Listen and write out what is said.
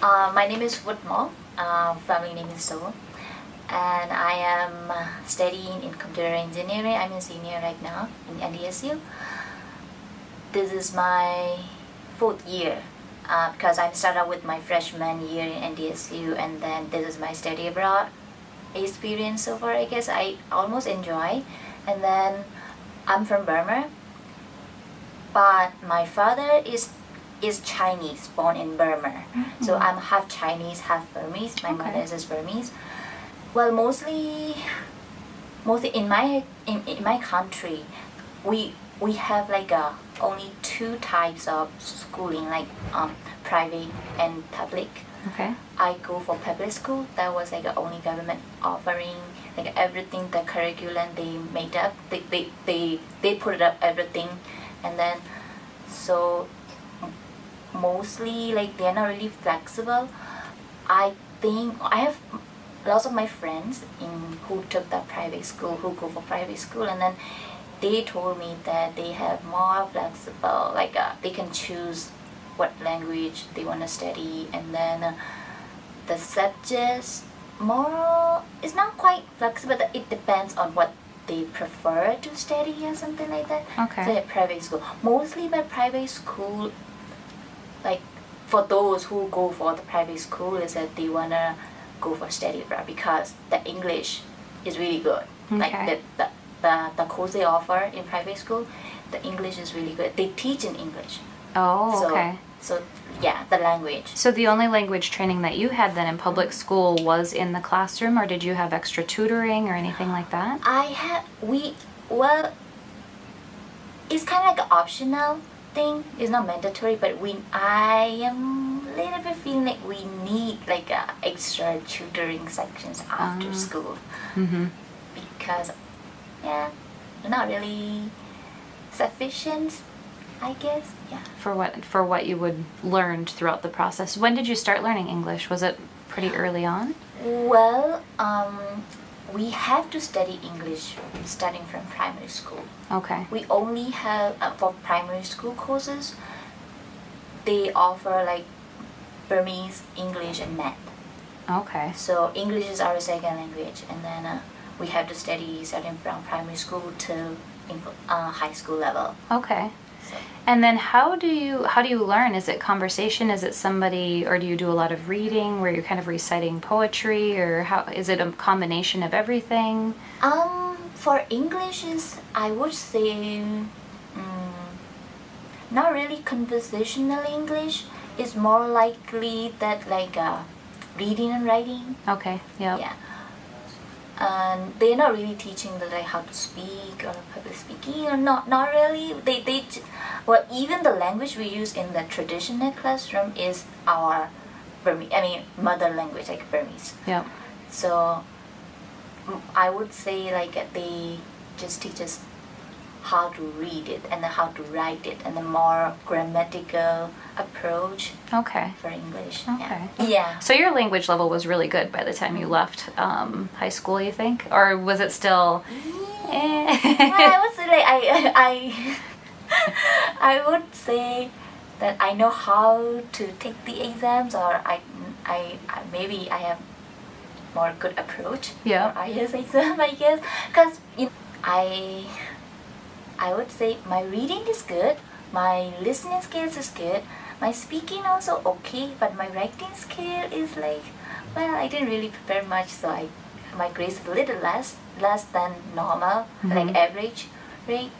My name is Woodmall. Family name is So, and I am studying in computer engineering. I'm a senior right now in NDSU. This is my fourth year because I started with my freshman year in NDSU, and then this is my study abroad experience so far. I guess I almost enjoy, and then I'm from Burma, but my father is Chinese, born in Burma. So I'm half Chinese, half Burmese. My mother is Burmese. Well, mostly in my country, we have like only two types of schooling, like private and public. Okay. I go for public school. That was like the only government offering like everything, the curriculum they made up. They put it up everything, and then so mostly like they're not really flexible. I think I have lots of my friends who took that private school, who go for private school, and then they told me that they have more flexible, like they can choose what language they want to study, and then the subjects more it's not quite flexible. It depends on what they prefer to study or something like that. Okay. So private school, mostly my private school, like for those who go for the private school, is that they wanna go for study abroad because the English is really good. Like Okay. the course they offer in private school, the English is really good. They teach in English. Oh, So, okay. So yeah, the language. So the only language training that you had then in public school was in the classroom, or did you have extra tutoring or anything like that? Well, it's kind of like an optional thing. It's not mandatory, but I am a little bit feeling like we need like extra tutoring sections after school Mm-hmm. because yeah, not really sufficient, I guess. Yeah. For what you would learn throughout the process. When did you start learning English? Was it pretty early on? Well, we have to study English starting from primary school. Okay. We only have for primary school courses, they offer like Burmese, English, and math. Okay. So English is our second language, and then we have to study starting from primary school to high school level. Okay. So, And then how do you learn? Is it conversation? Is it somebody, or do you do a lot of reading where you're kind of reciting poetry, or how is it a combination of everything? for English is I would say not really conversational English. It's more likely that like reading and writing. Okay. Yep. Yeah. And they're not really teaching the like how to speak or public speaking, or not really. Well, even the language we use in the traditional classroom is our mother language, like Burmese. Yep. So I would say like they just teach us how to read it and then how to write it, and the more grammatical approach Okay. for English. Okay. Yeah. So your language level was really good by the time you left high school, you think, or was it still? I would say like I would say that I know how to take the exams, or I maybe I have more good approach Yeah. for IELTS exam, I guess, because I would say my reading is good, my listening skills is good, my speaking also okay, but my writing skill is like, well, I didn't really prepare much, so my grades is a little less than normal, like average rate.